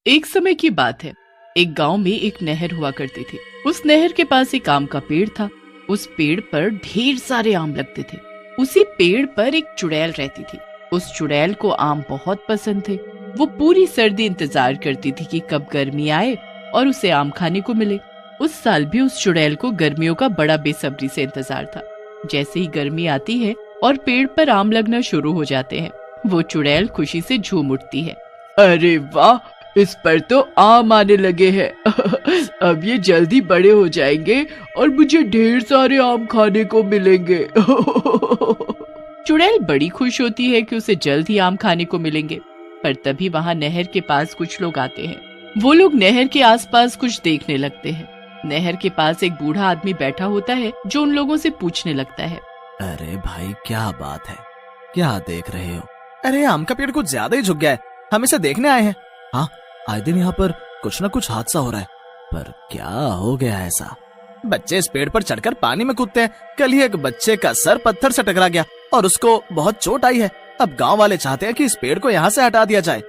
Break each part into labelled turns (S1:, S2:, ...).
S1: एक समय की बात है। एक गांव में एक नहर हुआ करती थी। उस नहर के पास एक आम का पेड़ था। उस पेड़ पर ढेर सारे आम लगते थे। उसी पेड़ पर एक चुड़ैल रहती थी। उस चुड़ैल को आम बहुत पसंद थे। वो पूरी सर्दी इंतजार करती थी कि कब गर्मी आए और उसे आम खाने को मिले। उस साल भी उस चुड़ैल को गर्मियों का बड़ा बेसब्री से इंतजार था। जैसे ही गर्मी आती है और पेड़ पर आम लगना शुरू हो जाते हैं, वो चुड़ैल खुशी से झूम उठती है।
S2: अरे वाह, इस पर तो आम आने लगे हैं। अब ये जल्दी बड़े हो जाएंगे और मुझे ढेर सारे आम खाने को मिलेंगे।
S1: चुड़ैल बड़ी खुश होती है कि उसे जल्द ही आम खाने को मिलेंगे। पर तभी वहाँ नहर के पास कुछ लोग आते हैं। वो लोग नहर के आसपास कुछ देखने लगते हैं। नहर के पास एक बूढ़ा आदमी बैठा होता है जो उन लोगों से पूछने लगता है।
S3: अरे भाई, क्या बात है, क्या देख रहे हो? अरे आम का पेड़ कुछ ज्यादा ही झुक गया है, हम इसे देखने आए हैं। हाँ, आए दिन यहाँ पर कुछ न कुछ हादसा हो रहा है, पर क्या हो गया ऐसा? बच्चे इस पेड़ पर चढ़कर पानी में कूदते हैं। कल ही एक बच्चे का सर पत्थर से टकरा गया और उसको बहुत चोट आई है। अब गांव वाले चाहते हैं कि इस पेड़ को यहाँ से हटा दिया जाए,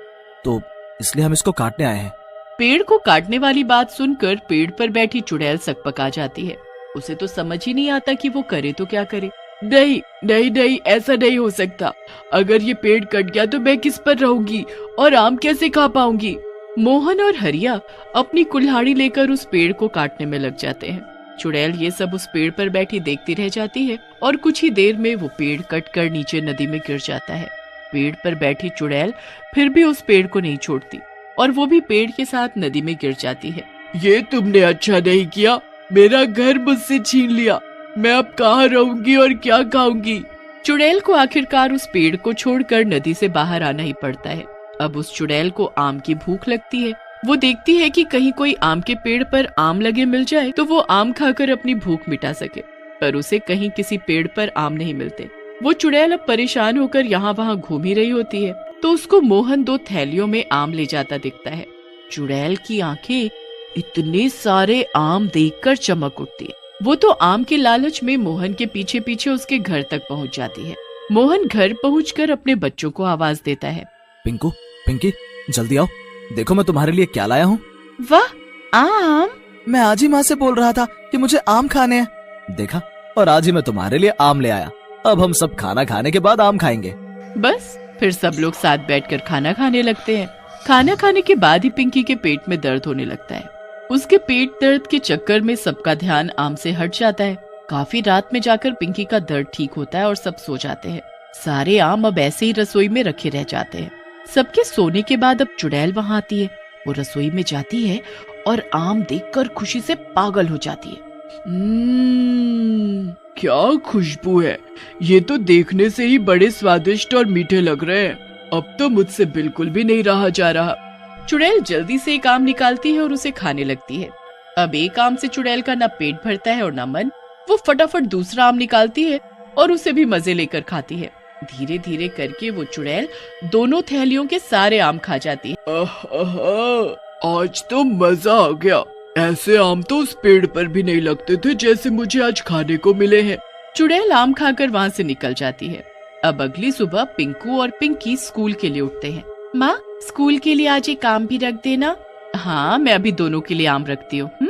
S3: तो इसलिए हम इसको काटने आए हैं।
S1: पेड़ को काटने वाली बात सुनकर पेड़ पर बैठी चुड़ैल सकपका जाती है। उसे तो समझ ही नहीं आता कि वो करे तो क्या करे।
S2: नहीं नहीं नहीं, ऐसा नहीं हो सकता। अगर ये पेड़ कट गया तो मैं किस पर रहूंगी और आम कैसे खा पाऊंगी?
S1: मोहन और हरिया अपनी कुल्हाड़ी लेकर उस पेड़ को काटने में लग जाते हैं। चुड़ैल ये सब उस पेड़ पर बैठी देखती रह जाती है और कुछ ही देर में वो पेड़ कटकर नीचे नदी में गिर जाता है। पेड़ पर बैठी चुड़ैल फिर भी उस पेड़ को नहीं छोड़ती और वो भी पेड़ के साथ नदी में गिर जाती है।
S2: ये तुमने अच्छा नहीं किया, मेरा घर मुझसे छीन लिया। मैं अब कहाँ रहूंगी और क्या खाऊंगी?
S1: चुड़ैल को आखिरकार उस पेड़ को छोड़कर नदी से बाहर आना ही पड़ता है। अब उस चुड़ैल को आम की भूख लगती है। वो देखती है कि कहीं कोई आम के पेड़ पर आम लगे मिल जाए तो वो आम खाकर अपनी भूख मिटा सके, पर उसे कहीं किसी पेड़ पर आम नहीं मिलते। वो चुड़ैल अब परेशान होकर यहाँ वहाँ घूम ही रही होती है तो उसको मोहन 2 थैलियों में आम ले जाता दिखता है। चुड़ैल की आंखें इतने सारे आम देखकर चमक उठती है। वो तो आम के लालच में मोहन के पीछे पीछे उसके घर तक पहुँच जाती है। मोहन घर पहुँचकर अपने बच्चों को आवाज देता है।
S3: पिंकू, पिंकी, जल्दी आओ, देखो मैं तुम्हारे लिए क्या लाया हूँ।
S1: वाह, आम!
S3: मैं आज ही माँ से बोल रहा था कि मुझे आम खाने हैं। देखा, और आज ही मैं तुम्हारे लिए आम ले आया। अब हम सब खाना खाने के बाद आम खाएंगे।
S1: बस फिर सब लोग साथ बैठकर खाना खाने लगते हैं। खाना खाने के बाद ही पिंकी के पेट में दर्द होने लगता है। उसके पेट दर्द के चक्कर में सबका ध्यान आम से हट जाता है। काफी रात में जाकर पिंकी का दर्द ठीक होता है और सब सो जाते हैं। सारे आम अब ऐसे ही रसोई में रखे रह जाते हैं। सबके सोने के बाद अब चुड़ैल वहाँ आती है। वो रसोई में जाती है और आम देखकर खुशी से पागल हो जाती है।
S2: क्या खुशबू है! ये तो देखने से ही बड़े स्वादिष्ट और मीठे लग रहे हैं। अब तो मुझसे बिल्कुल भी नहीं रहा जा रहा।
S1: चुड़ैल जल्दी से एक आम निकालती है और उसे खाने लगती है। अब एक आम से चुड़ैल का ना पेट भरता है और ना मन। वो फटाफट दूसरा आम निकालती है और उसे भी मजे लेकर खाती है। धीरे धीरे करके वो चुड़ैल दोनों थैलियों के सारे आम खा जाती है।
S2: आज तो मजा आ गया। ऐसे आम तो उस पेड़ पर भी नहीं लगते थे जैसे मुझे आज खाने को मिले हैं।
S1: चुड़ैल आम खाकर वहाँ से निकल जाती है। अब अगली सुबह पिंकू और पिंकी स्कूल के लिए उठते हैं। माँ, स्कूल के लिए आज एक आम भी रख देना। हाँ, मैं अभी दोनों के लिए आम रखती हूँ।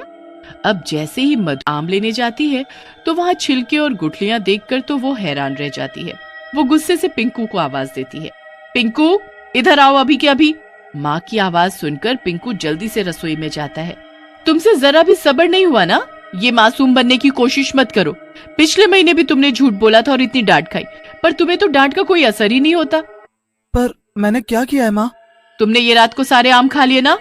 S1: अब जैसे ही मधु आम लेने जाती है तो वहाँ छिलके और गुठलियाँ देखकर तो वो हैरान रह जाती है। वो गुस्से से पिंकू को आवाज देती है। पिंकू, इधर आओ अभी के अभी। माँ की आवाज सुनकर पिंकू जल्दी से रसोई में जाता है। तुमसे जरा भी सब्र नहीं हुआ ना? ये मासूम बनने की कोशिश मत करो। पिछले महीने भी तुमने झूठ बोला था और इतनी डांट खाई, पर तुम्हें तो डांट का कोई असर ही नहीं होता।
S3: पर मैंने क्या किया है माँ?
S1: तुमने ये रात को सारे आम खा लिए ना?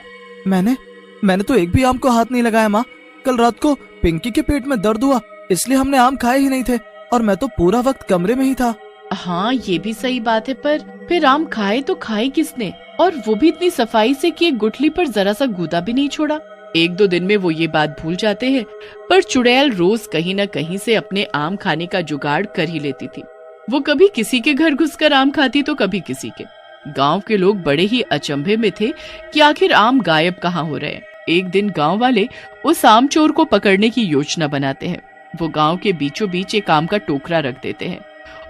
S3: मैंने तो एक भी आम को हाथ नहीं लगाया माँ। कल रात को पिंकी के पेट में दर्द हुआ, इसलिए हमने आम खाए ही नहीं थे और मैं तो पूरा वक्त कमरे में ही था।
S1: हाँ, ये भी सही बात है, पर फिर आम खाए तो खाए किसने? और वो भी इतनी सफाई से कि एक गुठली पर जरा सा गूदा भी नहीं छोड़ा। 1-2 दिन में वो ये बात भूल जाते हैं, पर चुड़ैल रोज कहीं न कहीं से अपने आम खाने का जुगाड़ कर ही लेती थी। वो कभी किसी के घर घुसकर आम खाती तो कभी किसी के। गांव के लोग बड़े ही अचंभे में थे कि आखिर आम गायब कहाँ हो रहे हैं। एक दिन गांव वाले उस आम चोर को पकड़ने की योजना बनाते हैं। वो गांव के बीचों बीच एक आम का टोकरा रख देते हैं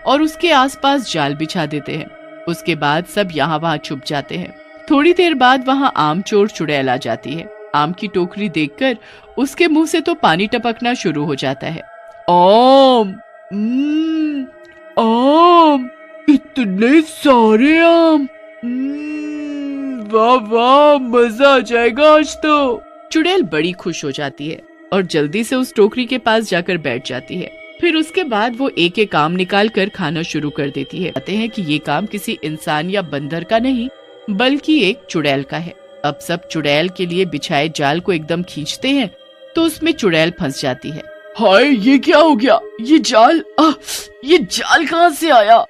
S1: और उसके आसपास जाल बिछा देते हैं। उसके बाद सब यहाँ वहाँ छुप जाते हैं। थोड़ी देर बाद वहाँ आम चोर चुड़ैल आ जाती है। आम की टोकरी देखकर उसके मुंह से तो पानी टपकना शुरू हो जाता है।
S2: आम, आम, इतने सारे आम, वाह वाह, मजा आ जाएगा आज तो।
S1: चुड़ैल बड़ी खुश हो जाती है और जल्दी से उस टोकरी के पास जाकर बैठ जाती है। फिर उसके बाद वो एक एक आम निकाल कर खाना शुरू कर देती है। कहते हैं कि ये काम किसी इंसान या बंदर का नहीं बल्कि एक चुड़ैल का है। अब सब चुड़ैल के लिए बिछाए जाल को एकदम खींचते हैं तो उसमें चुड़ैल फंस जाती है।
S2: हाय, ये क्या हो गया? ये जाल कहाँ से आया?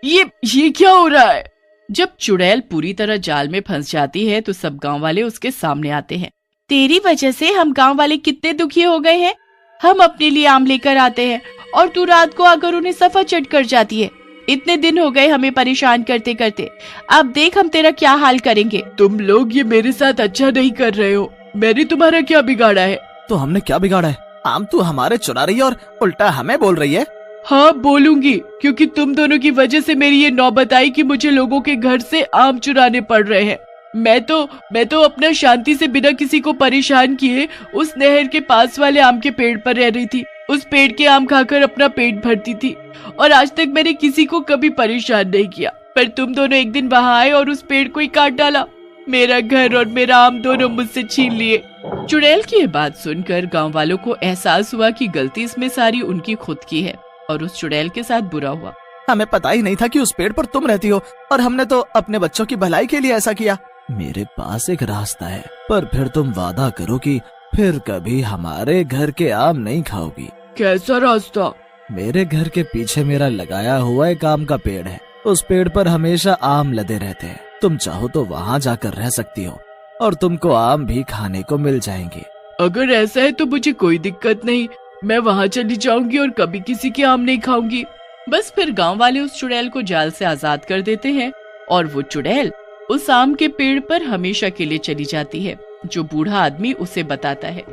S2: ये क्या हो रहा है?
S1: जब चुड़ैल पूरी तरह जाल में फंस जाती है तो सब गांव वाले उसके सामने आते हैं। तेरी वजह से हम गांव वाले कितने दुखी हो गए हैं। हम अपने लिए आम लेकर आते हैं और तू रात को आकर उन्हें सफा चट कर जाती है। इतने दिन हो गए हमें परेशान करते करते, अब देख हम तेरा क्या हाल करेंगे।
S2: तुम लोग ये मेरे साथ अच्छा नहीं कर रहे हो। मैंने तुम्हारा क्या बिगाड़ा है?
S3: तो हमने क्या बिगाड़ा है? आम तू हमारे चुरा रही है और उल्टा हमें बोल रही है।
S2: हाँ, बोलूंगी, क्योंकि तुम दोनों की वजह से मेरी ये नौबत आई कि मुझे लोगों के घर से आम चुराने पड़ रहे हैं। मैं तो अपना शांति से बिना किसी को परेशान किए उस नहर के पास वाले आम के पेड़ पर रह रही थी। उस पेड़ के आम खाकर अपना पेट भरती थी और आज तक मैंने किसी को कभी परेशान नहीं किया। पर तुम दोनों एक दिन वहाँ आए और उस पेड़ को ही काट डाला। मेरा घर और मेरा आम दोनों मुझसे छीन लिए।
S1: चुड़ैल की ये बात सुनकर गांव वालों को एहसास हुआ कि गलती इसमें सारी उनकी खुद की है और उस चुड़ैल के साथ बुरा हुआ।
S3: हमें पता ही नहीं था कि उस पेड़ पर तुम रहती हो और हमने तो अपने बच्चों की भलाई के लिए ऐसा किया। मेरे पास एक रास्ता है, पर फिर तुम वादा करो कि फिर कभी हमारे घर के आम नहीं खाओगी।
S2: कैसा रास्ता?
S3: मेरे घर के पीछे मेरा लगाया हुआ एक आम का पेड़ है। उस पेड़ पर हमेशा आम लदे रहते हैं। तुम चाहो तो वहाँ जाकर रह सकती हो और तुमको आम भी खाने को मिल जाएंगे।
S2: अगर ऐसा है तो मुझे कोई दिक्कत नहीं, मैं वहाँ चली जाऊंगी और कभी किसी के आम नहीं खाऊंगी।
S1: बस फिर गांव वाले उस चुड़ैल को जाल से आजाद कर देते हैं और वो चुड़ैल उस आम के पेड़ पर हमेशा के लिए चली जाती है जो बूढ़ा आदमी उसे बताता है।